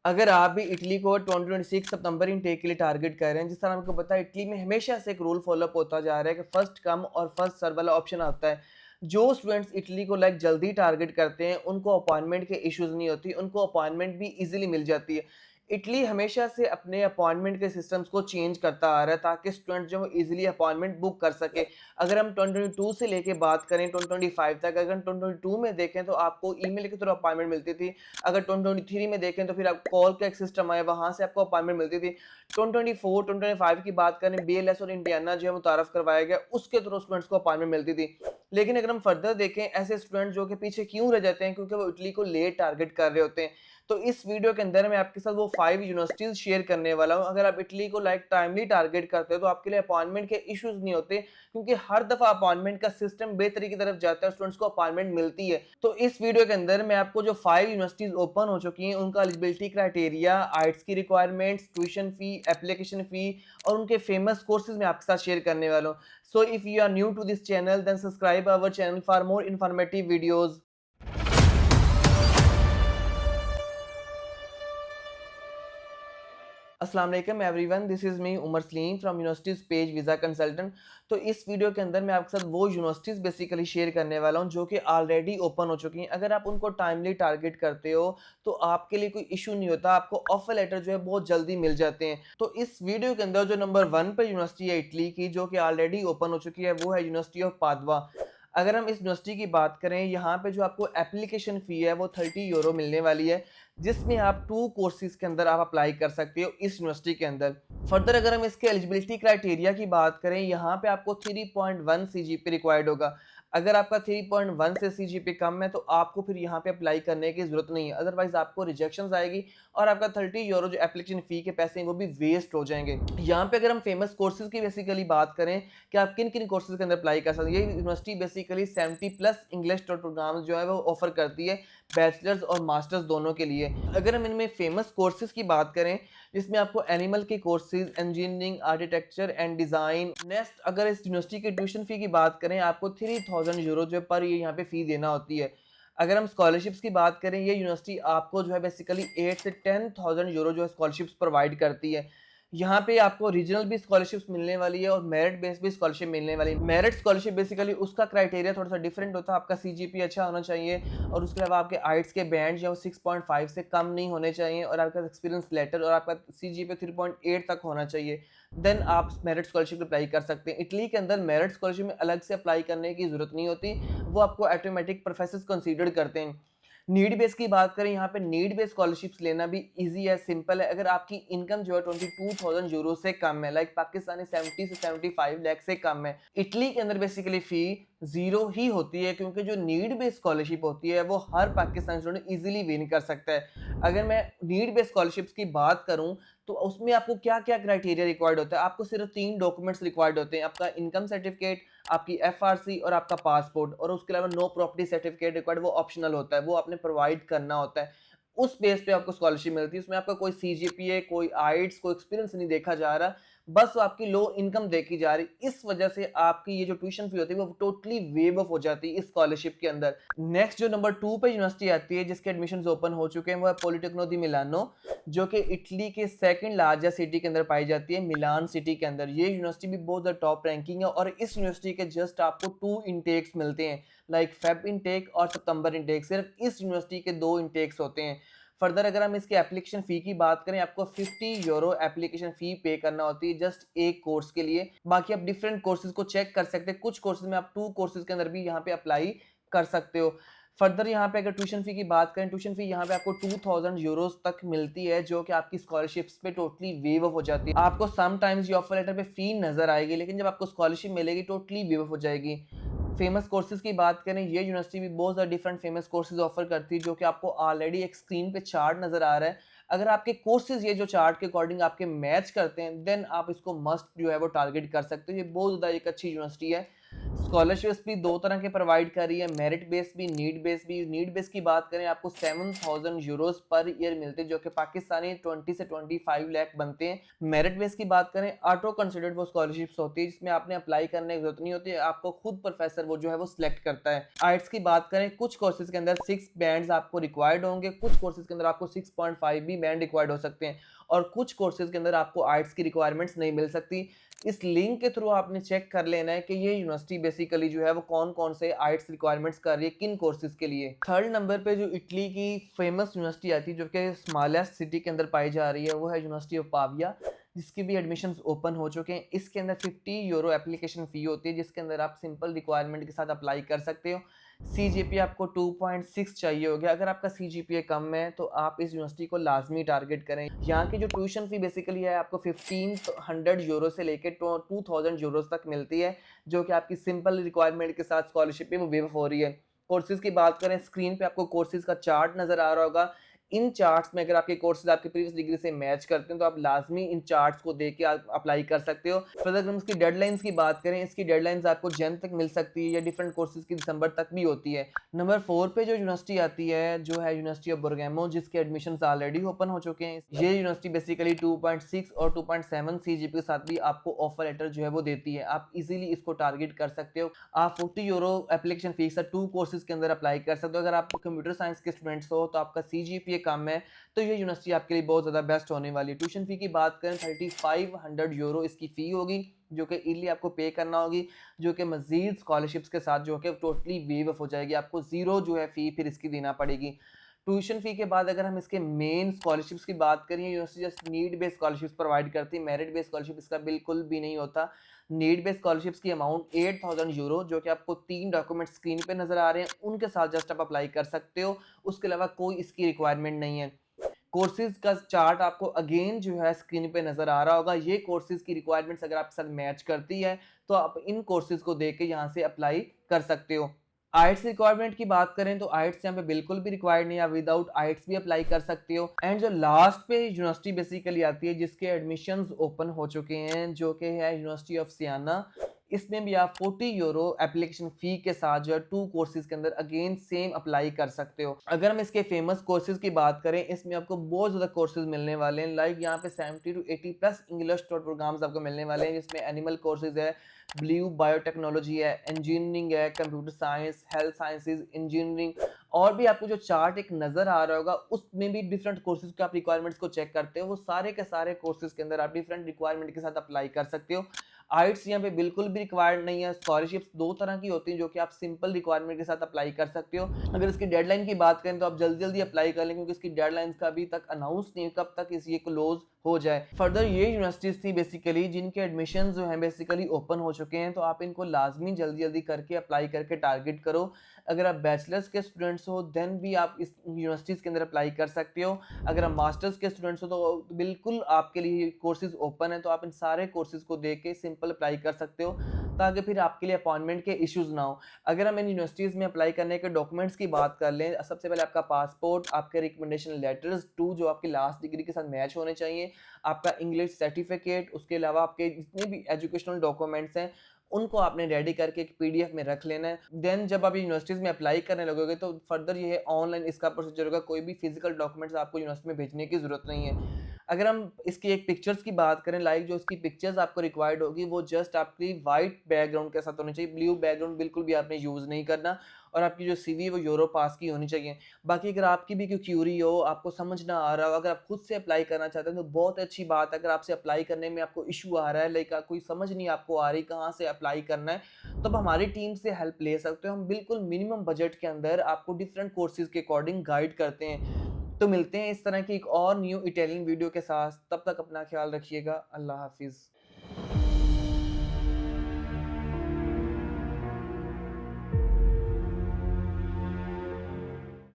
अगर आप भी इटली को 2026 सितंबर इनटेक के लिए टारगेट कर रहे हैं, जिस तरह आपको पता है इटली में हमेशा से एक रूल फॉलोअप होता जा रहा है कि फर्स्ट कम और फर्स्ट सर्व वाला ऑप्शन आता है। जो स्टूडेंट्स इटली को जल्दी टारगेट करते हैं, उनको अपॉइंटमेंट के इश्यूज़ नहीं होती, उनको अपॉइंटमेंट भी ईज़िली मिल जाती है। इटली हमेशा से अपने अपॉइंटमेंट के सिस्टम्स को चेंज करता आ रहा है ताकि स्टूडेंट जो है ईज़िली अपॉइंटमेंट बुक कर सके। अगर हम 2022 से लेके बात करें 2025 तक, अगर हम 2022 में देखें तो आपको ईमेल के थ्रू अपॉइंटमेंट मिलती थी। अगर 2023 में देखें तो फिर आप कॉल का एक सिस्टम आया, वहाँ से आपको अपॉइंटमेंट मिलती थी। 2024, 2025 की बात करें, बीएलएस और इंडियाना जो है मुतारफ़ करवाया गया, उसके थ्रू स्टूडेंट्स को अपॉइंटमेंट मिलती थी। लेकिन अगर हम फर्दर देखें, ऐसे स्टूडेंट जो कि पीछे क्यों रह जाते हैं, क्योंकि वो इटली को लेट टारगेट कर रहे होते हैं। तो इस वीडियो के अंदर मैं आपके साथ वो 5 यूनिवर्सिटीज़ शेयर करने वाला हूँ। अगर आप इटली को टाइमली टारगेट करते हो तो आपके लिए अपॉइंटमेंट के इश्यूज़ नहीं होते, क्योंकि हर दफ़ा अपॉइंटमेंट का सिस्टम बेहतरी की तरफ जाता है, स्टूडेंट्स को अपॉइंटमेंट मिलती है। तो इस वीडियो के अंदर मैं आपको जो 5 यूनिवर्सिटीज़ ओपन हो चुकी हैं, उनका एलिजिबिलिटी क्राइटेरिया, आइट्स की requirements, tuition fee, application fee और उनके फेमस कोर्सेज़ मैं आपके साथ शेयर करने वाला हूँ। So if you are new to this channel, then subscribe our channel for more informative videos. अस्सलाम वालेकुम everyone, this is me Umar Salim from Universities Page visa consultant. तो इस वीडियो के अंदर मैं आपके साथ वो यूनिवर्सिटीज़ बेसिकली शेयर करने वाला हूँ जो कि ऑलरेडी ओपन हो चुकी हैं। अगर आप उनको टाइमली टारगेट करते हो तो आपके लिए कोई इशू नहीं होता, आपको ऑफर लेटर जो है बहुत जल्दी मिल जाते हैं। तो इस वीडियो के अंदर जो नंबर 1 पे यूनिवर्सिटी है इटली की, जो कि ऑलरेडी ओपन हो चुकी है, वो है यूनिवर्सिटी ऑफ पादवा। अगर हम इस यूनिवर्सिटी की बात करें, यहाँ पे जो आपको एप्लीकेशन फ़ी है वो 30 यूरो मिलने वाली है, जिसमें आप 2 कोर्सेज़ के अंदर आप अप्लाई कर सकते हो इस यूनिवर्सिटी के अंदर। फर्दर अगर हम इसके एलिजिबिलिटी क्राइटेरिया की बात करें, यहाँ पे आपको 3.1 सीजीपी रिक्वायर्ड होगा। अगर आपका 3.1 से सीजीपी कम है तो आपको फिर यहाँ पे अप्लाई करने की ज़रूरत नहीं है, अदरवाइज़ आपको रिजेक्शंस आएगी और आपका 30 यूरो जो एप्लीकेशन फ़ी के पैसे हैं वो भी वेस्ट हो जाएँगे। यहाँ पे अगर हम फेमस कोर्सेज़ की बेसिकली बात करें कि आप किन-किन कोर्सेज़ के अंदर अप्लाई कर सकते हैं, ये university basically 70 plus English programme जो है वो ऑफ़र करती है, बैचलर्स और मास्टर्स दोनों के लिए। अगर हम इनमें फेमस कोर्सेज़ की बात करें, जिसमें आपको एनिमल के courses, engineering, architecture and design. Next अगर इस यूनिवर्सिटी की ट्यूशन फ़ी की बात करें, आपको 3000 यूरो जो है पर ईयर यहाँ पे फ़ी देना होती है। अगर हम स्कॉलरशिप्स की बात करें, ये यूनिवर्सिटी आपको जो है बेसिकली 8 से 10,000 यूरो जो है स्कॉलरशिप्स प्रोवाइड करती है। यहाँ पे आपको रीजनल भी स्कॉलरशिप्स मिलने वाली है और मेरिट बेस भी स्कॉलरशिप मिलने वाली है। मेरिट स्कॉलरशिप बेसिकली उसका क्राइटेरिया थोड़ा-सा डिफरेंट होता है, आपका सीजीपीए अच्छा होना चाहिए और उसके अलावा आपके आइट्स के बैंड जो है वो 6.5 से कम नहीं होने चाहिए और आपका एक्सपीरियंस लेटर और आपका सीजीपीए 3.8 तक होना चाहिए। देन आप मेरिट स्कॉलरशिप अप्लाई कर सकते हैं। इटली के अंदर मेरिट स्कॉलरशिप में अलग से अप्लाई करने की ज़रूरत नहीं होती, वो आपको ऑटोमेटिक प्रोफेसर्स कंसीडर करते हैं। नीड बेस की बात करें, यहाँ पे नीड बेस स्कॉलरशिप्स लेना भी ईज़ी है, सिंपल है। अगर आपकी इनकम जो है 22,000 यूरो से कम है, लाइक पाकिस्तानी 70 से 75 लाख से कम है, इटली के अंदर बेसिकली फ़ी ज़ीरो ही होती है, क्योंकि जो नीड बेस स्कॉलरशिप होती है वो हर पाकिस्तानी स्टूडेंट ईज़िली विन कर सकता है। अगर मैं नीड बेस स्कॉलरशिप्स की बात करूँ तो उसमें आपको क्या-क्या क्राइटेरिया रिक्वायर्ड होता है? आपको सिर्फ 3 डॉक्यूमेंट्स रिक्वायर्ड होते हैं, आपका इनकम सर्टिफिकेट, आपकी एफआरसी और आपका पासपोर्ट, और उसके अलावा नो प्रॉपर्टी सर्टिफिकेट रिक्वायर्ड, वो ऑप्शनल होता है, वो आपने प्रोवाइड करना होता है। उस बेस पे आपको स्कॉलरशिप मिलती है, उसमें आपका कोई सीजीपीए, कोई आइट्स, कोई एक्सपीरियंस नहीं देखा जा रहा, बस आपकी लो इनकम देखी जा रही। इस वजह से आपकी ये जो ट्यूशन फी होती है वो टोटली वेव ऑफ हो जाती है इस स्कॉलरशिप के अंदर। नेक्स्ट जो नंबर 2 पे यूनिवर्सिटी आती है जिसके एडमिशंस ओपन हो चुके हैं, वो है पॉलिटेक्नो दी मिलानो, जो कि इटली के सेकंड लार्जेस्ट सिटी के अंदर पाई जाती है, मिलान सिटी के अंदर। ये यूनिवर्सिटी भी बहुत ज़्यादा टॉप रैंकिंग है और इस यूनिवर्सिटी के जस्ट आपको 2 इनटेक्स मिलते हैं, लाइक फेब इनटेक और सितंबर इनटेक। सिर्फ इस यूनिवर्सिटी के 2 इनटेक्स होते हैं। फर्दर अगर हम इसकी एप्लीकेशन फ़ी की बात करें, आपको 50 यूरो एप्लीकेशन फ़ी पे करना होती है जस्ट एक कोर्स के लिए। बाकी आप डिफरेंट कोर्सेज़ को चेक कर सकते हैं, कुछ कोर्सेज़ में आप 2 कोर्सेज़ के अंदर भी यहाँ पे अप्लाई कर सकते हो। फर्दर यहाँ पे अगर ट्यूशन फ़ी की बात करें, ट्यूशन फ़ी यहाँ पे आपको 2000 यूरोज़ तक मिलती है, जो कि आपकी स्कॉलरशिप्स पे टोटली वेव ऑफ हो जाती है। आपको समटाइम्स ये ऑफर लेटर पे फ़ी नज़र आएगी, लेकिन जब आपको स्कॉलरशिप मिलेगी टोटली वेव ऑफ हो जाएगी। फेमस कोर्सेज़ की बात करें, ये यूनिवर्सिटी भी बहुत ज़्यादा डिफरेंट फेमस कोर्सेज़ ऑफर करती है, जो कि आपको ऑलरेडी एक स्क्रीन पे चार्ट नज़र आ रहा है। अगर आपके कोर्सेज़ ये जो चार्ट के अकॉर्डिंग आपके मैच करते हैं, देन आप इसको मस्ट जो है वो टारगेट कर सकते हो। ये बहुत ज़्यादा एक अच्छी यूनिवर्सिटी है। स्कॉलरशिप्स भी 2 तरह के प्रोवाइड कर रही है, मेरिट बेस्ड भी, नीड बेस्ड भी। नीड बेस्ड की बात करें आपको 7000 यूरोज़ पर ईयर मिलते हैं, जो कि पाकिस्तानी 20 से 25 लाख बनते हैं। मेरिट बेस्ड की बात करें, ऑटो कंसिडर्ड वो स्कॉलरशिप्स होती है जिसमें आपने अप्लाई करने की जरूरत नहीं होती है, आपको खुद प्रोफेसर वो जो है वो सिलेक्ट करता है। आइट्स की बात करें, कुछ कोर्सेज के अंदर 6 बैंड्स आपको रिक्वायर्ड होंगे, कुछ कोर्सेज के अंदर आपको 6.5 भी बैंड रिक्वायर्ड हो सकते हैं, और कुछ कोर्सेज के अंदर आपको आइट्स की रिक्वायरमेंट्स नहीं मिल सकती। इस लिंक के थ्रू आपने चेक कर लेना है कि ये यूनिवर्सिटी बेसिकली जो है वो कौन कौन से आइट्स रिक्वायरमेंट्स कर रही है, किन कोर्सेज के लिए। थर्ड नंबर पे जो इटली की फेमस यूनिवर्सिटी आती है, जो कि स्मॉलेस्ट सिटी के अंदर पाई जा रही है, वो है यूनिवर्सिटी ऑफ पाविया, जिसकी भी एडमिशन्स ओपन हो चुके हैं। इसके अंदर 50 यूरो एप्लीकेशन फ़ी होती है, जिसके अंदर आप सिंपल रिक्वायरमेंट के साथ अप्लाई कर सकते हो। सीजीपीए आपको 2.6 चाहिए हो गया। अगर आपका सीजीपीए कम है तो आप इस यूनिवर्सिटी को लाजमी टारगेट करें। यहाँ की जो ट्यूशन फ़ी बेसिकली है आपको 1500 यूरो से लेके 2000 यूरोज़ तक मिलती है, जो कि आपकी सिंपल रिक्वायरमेंट के साथ स्कॉलरशिप पे वो वेव हो रही है। कोर्सेज़ की बात करें, स्क्रीन पे आपको कोर्सेज़ का चार्ट नज़र आ रहा होगा। इन चार्ट्स में अगर आपके कोर्सेज आपकी प्रीवियस डिग्री से मैच करते हैं तो आप लाजमी इन चार्ट्स को देख के आप अप्लाई कर सकते हो। फिर अगर हम इसकी डेडलाइंस की बात करें, इसकी डेडलाइंस आपको जन तक मिल सकती है या डिफरेंट कोर्सेज की दिसंबर तक भी होती है। नंबर 4 पे जो यूनिवर्सिटी आती है, जो है यूनिवर्सिटी ऑफ बर्गामो, जिसके एडमिशन्स ऑलरेडी ओपन हो चुके हैं। ये यूनिवर्सिटी बेसिकली 2.6 और 2.7 सीजीपी के साथ भी आपको ऑफर लेटर जो है वो देती है। आप इजीली इसको टारगेट कर सकते हो। आप 40 यूरो एप्लीकेशन फीस है 2 कोर्सेज के अंदर अप्लाई कर सकते हो। अगर आप कंप्यूटर साइंस के स्टूडेंट्स हो तो आपका सीजीपीए कम है तो ये यूनिवर्सिटी आपके लिए बहुत ज़्यादा बेस्ट होने वाली है। ट्यूशन फ़ी की बात करें, 3500 यूरो इसकी फ़ी होगी, जो कि ईयरली आपको पे करना होगी, जो कि मज़ीद स्कॉलरशिप्स के साथ जो है टोटली वेव ऑफ हो जाएगी। आपको ज़ीरो जो है फ़ी फिर इसकी देना पड़ेगी। ट्यूशन फ़ी के बाद अगर हम इसके मेन स्कॉलरशिप्स की बात करें, university just need based scholarships provide करती है, मेरिट बेस्ड स्कॉलरशिप इसका बिल्कुल भी नहीं होता। नीड बेस्ड स्कॉलरशिप्स की अमाउंट 8000 यूरो, जो कि आपको 3 डॉक्यूमेंट स्क्रीन पे नज़र आ रहे हैं, उनके साथ जस्ट आप अप्लाई कर सकते हो। उसके अलावा कोई इसकी रिक्वायरमेंट नहीं है। कोर्सेज का चार्ट आपको अगेन जो है स्क्रीन पे नज़र आ रहा होगा। ये कोर्सेज की रिक्वायरमेंट्स अगर आपके साथ मैच करती है तो आप इन कोर्सेज को देख के यहाँ से अप्लाई कर सकते हो। आइट्स रिक्वायरमेंट की बात करें तो आइट्स यहाँ पे बिल्कुल भी रिक्वायर्ड नहीं है, आप विदाउट आइट्स भी अप्लाई कर सकते हो। एंड जो लास्ट पे यूनिवर्सिटी बेसिकली आती है जिसके एडमिशन्स ओपन हो चुके हैं, जो कि है यूनिवर्सिटी ऑफ सियाना। इसमें भी आप 40 यूरो एप्लीकेशन फ़ी के साथ जो है 2 कोर्सेज़ के अंदर अगेन सेम अप्लाई कर सकते हो। अगर हम इसके फेमस कोर्सेज़ की बात करें, इसमें आपको बहुत ज़्यादा कोर्सेज़ मिलने वाले हैं। लाइक यहाँ पे 70 टू 80 प्लस इंग्लिश प्रोग्राम्स आपको मिलने वाले हैं, जिसमें एनिमल कोर्सेज़ है, ब्लू बायोटेक्नोलॉजी है, इंजीनियरिंग है, computer science, health sciences, engineering, और भी आपको जो चार्ट एक नज़र आ रहा होगा उसमें भी डिफरेंट कोर्सेज़ के आप रिक्वायरमेंट्स को चेक करते हो। वो सारे के सारे कोर्सेज़ के अंदर आप डिफरेंट रिक्वायरमेंट के साथ अप्लाई कर सकते हो। आइट्स यहाँ पे बिल्कुल भी रिक्वायर्ड नहीं है। स्कॉलरशिप्स 2 तरह की होती हैं, जो कि आप सिंपल रिक्वायरमेंट के साथ अप्लाई कर सकते हो। अगर इसकी डेडलाइन की बात करें तो आप जल्दी-जल्दी अप्लाई कर लें, क्योंकि इसकी डेडलाइंस का अभी तक अनाउंस नहीं है कब तक ये क्लोज़ हो जाए। फर्दर ये यूनिवर्सिटीज़ थी बेसिकली जिनके एडमिशन्स जो हैं बेसिकली ओपन हो चुके हैं, तो आप इनको लाज़मी जल्दी-जल्दी करके अप्लाई करके टारगेट करो। अगर आप बैचलर्स के स्टूडेंट्स हो देन भी आप इस यूनिवर्सिटीज़ के अंदर अप्लाई कर सकते हो। अगर आप मास्टर्स के स्टूडेंट्स हो तो बिल्कुल आपके लिए कोर्सेज़ ओपन है, तो आप इन सारे कोर्सेज़ को देख के सिंपल अप्लाई कर सकते हो, ताकि फिर आपके लिए अपॉइंटमेंट के इश्यूज़ ना हो। अगर हम इन यूनिवर्सिटीज़ में अप्लाई करने के डॉक्यूमेंट्स की बात कर लें, सबसे पहले आपका पासपोर्ट, आपके रिकमेंडेशन लेटर्स 2 जो आपकी लास्ट डिग्री के साथ मैच होने चाहिए, आपका इंग्लिश सर्टिफिकेट, उसके अलावा आपके जितने भी एजुकेशनल डॉक्यूमेंट्स हैं उनको आपने रेडी करके एक पीडीएफ में रख लेना है। देन जब आप यूनिवर्सिटीज़ में अप्लाई करने लगोगे तो फर्दर ये है ऑनलाइन इसका प्रोसीजर होगा, कोई भी फिजिकल डॉक्यूमेंट्स आपको यूनिवर्सिटी में भेजने की ज़रूरत नहीं है। अगर हम इसकी एक पिक्चर्स की बात करें, लाइक जो इसकी पिक्चर्स आपको रिक्वायर्ड होगी वो जस्ट आपकी वाइट बैकग्राउंड के साथ होनी चाहिए। ब्लू बैकग्राउंड बिल्कुल भी आपने यूज़ नहीं करना, और आपकी जो सीवी है वो यूरो पास की होनी चाहिए। बाकी अगर आपकी भी कोई क्यूरी हो, आपको समझ ना आ रहा हो, अगर आप खुद से अप्लाई करना चाहते हैं तो बहुत अच्छी बात है। अगर आपसे अप्लाई करने में आपको इशू आ रहा है, लाइक कोई समझ नहीं आपको आ रही कहाँ से अप्लाई करना है, तो आप हमारी टीम से हेल्प ले सकते हो। हम बिल्कुल मिनिमम बजट के अंदर आपको डिफरेंट कोर्सेज़ के अकॉर्डिंग गाइड करते हैं। तो मिलते हैं इस तरह की एक और न्यू इटालियन वीडियो के साथ, तब तक अपना ख्याल रखिएगा। अल्लाह हाफ़िज़।